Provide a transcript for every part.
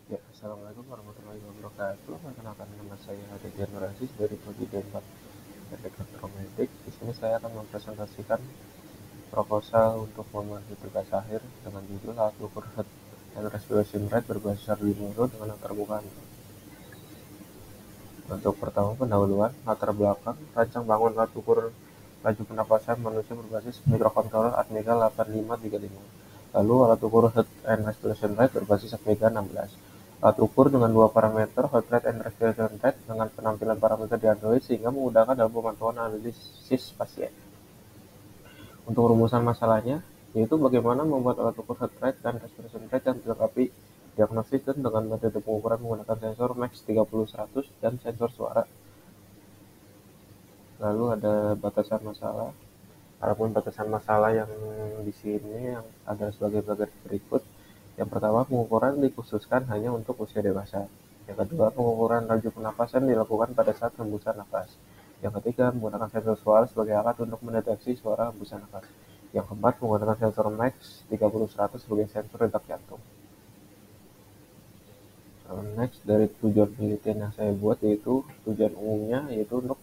Ya, assalamualaikum warahmatullahi wabarakatuh. Perkenalkan nama saya Ade Generasi dari Prodi D4 Elektromatik. Di sini saya akan mempresentasikan proposal untuk memenuhi tugas akhir dengan judul alat ukur head and respiration rate berbasis Arduino dengan latar belakang. Untuk pertama pendahuluan, latar belakang, rancang bangun alat ukur laju pernapasan manusia berbasis mikrokontroler Atmega 8535. Lalu alat ukur heart and respiration rate berbasis Atmega 16. Alat ukur dengan dua parameter, heart rate and respiration rate, dengan penampilan parameter di Android sehingga memudahkan dalam pemantauan analisis pasien. Untuk rumusan masalahnya, yaitu bagaimana membuat alat ukur heart rate dan respiration rate yang dilengkapi diagnosis dan dengan metode pengukuran menggunakan sensor Max 30-100 dan sensor suara. Lalu ada batasan masalah. Adapun batasan masalah yang di sini yang ada sebagai berikut. Yang pertama, pengukuran dikhususkan hanya untuk usia dewasa. Yang kedua, pengukuran laju pernapasan dilakukan pada saat hembusan nafas. Yang ketiga, menggunakan sensor suara sebagai alat untuk mendeteksi suara hembusan nafas. Yang keempat, menggunakan sensor Max 30-100 sebagai sensor detak jantung. Next, dari tujuan penelitian yang saya buat yaitu tujuan umumnya yaitu untuk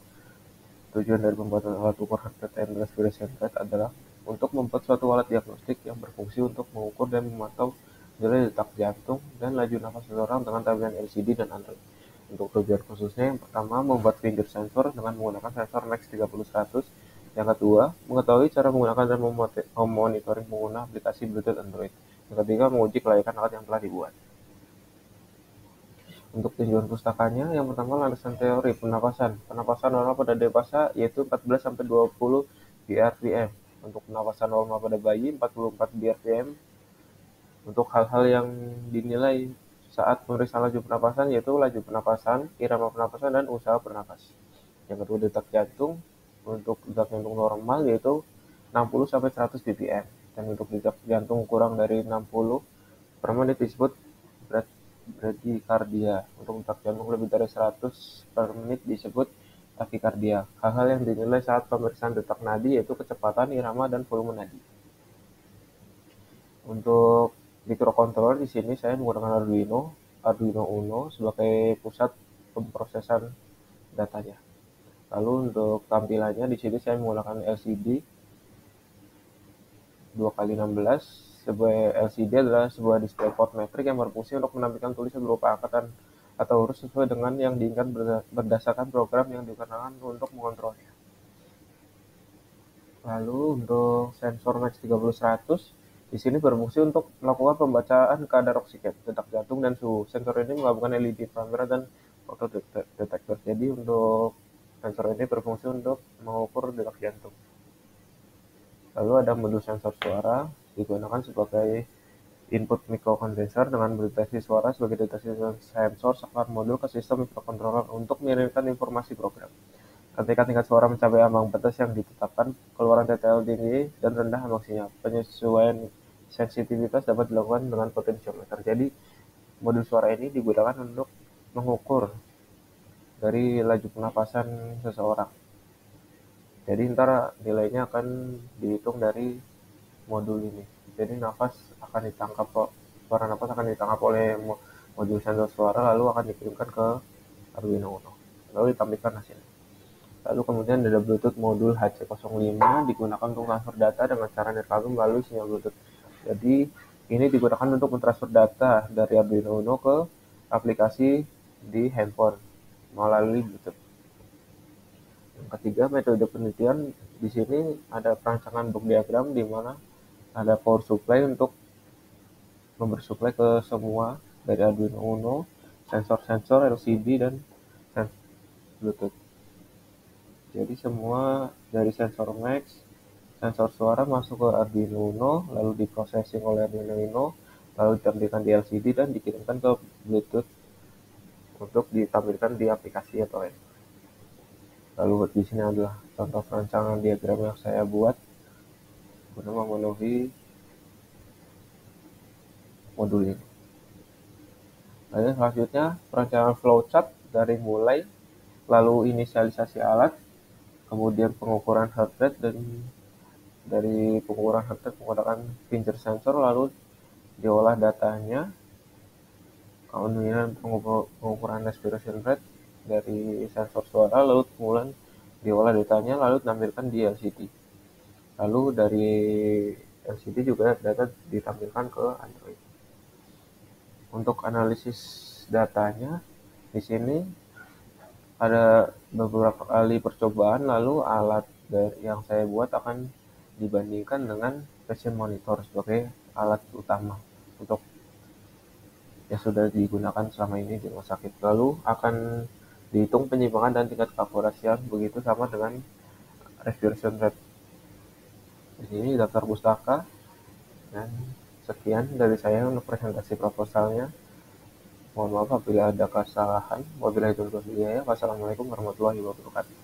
tujuan dari pembuatan alat ukur heart rate and respiration rate adalah untuk membuat suatu alat diagnostik yang berfungsi untuk mengukur dan memantau nilai detak jantung dan laju nafas seseorang dengan tampilan LCD dan Android. Untuk tujuan khususnya, yang pertama, membuat finger sensor dengan menggunakan sensor Max 30-100. Yang kedua, mengetahui cara menggunakan dan memonitoring pengguna aplikasi Bluetooth Android. Yang ketiga, menguji kelayakan alat yang telah dibuat. Untuk tinjauan pustakanya, yang pertama landasan teori penapasan. Penapasan normal pada dewasa yaitu 14-20 BRPM. Untuk penapasan normal pada bayi 44 BRPM. Untuk hal-hal yang dinilai saat pemeriksaan laju pernapasan yaitu laju pernapasan, irama pernapasan, dan usaha bernapas. Yang kedua, detak jantung. Untuk detak jantung normal yaitu 60-100 bpm. Dan untuk detak jantung kurang dari 60 per menit disebut bradikardia. Untuk detak jantung lebih dari 100 per menit disebut takikardia. Hal-hal yang dinilai saat pemeriksaan detak nadi yaitu kecepatan, irama, dan volume nadi. Untuk mikrokontroler di sini saya menggunakan Arduino Uno sebagai pusat pemrosesan datanya. Lalu untuk tampilannya di sini saya menggunakan LCD 2x16. Sebuah LCD adalah sebuah display port metrik yang berfungsi untuk menampilkan tulisan berupa angkatan atau huruf sesuai dengan yang diinginkan berdasarkan program yang digunakan untuk mengontrolnya. Lalu untuk sensor Max 30-100 di sini berfungsi untuk melakukan pembacaan kadar oksigen, detak jantung, dan suhu. Sensor ini menggabungkan LED kamera dan fotodetektor. Jadi untuk sensor ini berfungsi untuk mengukur detak jantung. Lalu ada modul sensor suara digunakan sebagai input microcondenser dengan mendeteksi suara sebagai deteksi sensor serta modul ke sistem microcontroller untuk mengirimkan informasi program. Ketika tingkat suara mencapai ambang batas yang ditetapkan, keluaran TTL tinggi dan rendah ambang sinyal. Penyesuaian sensitivitas dapat dilakukan dengan potensiometer. Jadi, modul suara ini digunakan untuk mengukur dari laju pernapasan seseorang. Jadi, ntar nilainya akan dihitung dari modul ini. Jadi, suara nafas akan ditangkap oleh modul sensor suara, lalu akan dikirimkan ke Arduino Uno. Lalu ditampilkan hasilnya. Lalu kemudian ada Bluetooth modul HC05 digunakan untuk transfer data dengan cara nirkabel melalui sinyal Bluetooth. Jadi ini digunakan untuk mentransfer data dari Arduino Uno ke aplikasi di handphone melalui Bluetooth. Yang ketiga, metode penelitian di sini ada perancangan block diagram di mana ada power supply untuk memberi supply ke semua dari Arduino Uno, sensor-sensor LCD, dan Bluetooth. Jadi semua dari sensor Max, sensor suara masuk ke Arduino Uno, lalu diprocessing oleh Arduino Uno, lalu ditampilkan di LCD dan dikirimkan ke Bluetooth untuk ditampilkan di aplikasi atau handphone. Lalu di sini adalah contoh perancangan diagram yang saya buat guna memenuhi modul ini. Lalu selanjutnya perancangan flowchart dari mulai lalu inisialisasi alat, kemudian pengukuran heart rate, dan dari pengukuran heart rate menggunakan finger sensor, lalu diolah datanya, Kemudian pengukuran respiration rate dari sensor suara, lalu kemudian diolah datanya, lalu ditampilkan di LCD. Lalu dari LCD juga data ditampilkan ke Android. Untuk analisis datanya, di sini ada beberapa kali percobaan, lalu alat yang saya buat akan dibandingkan dengan patient monitor sebagai alat utama untuk yang sudah digunakan selama ini di rumah sakit. Lalu akan dihitung penyimpangan dan tingkat keakurasian, begitu sama dengan respiration rate. Di sini daftar pustaka, dan sekian dari saya untuk presentasi proposalnya. Mohon maaf apabila ada kesalahan. Wabillahi taufiq wal hidayah. Wassalamualaikum warahmatullahi wabarakatuh.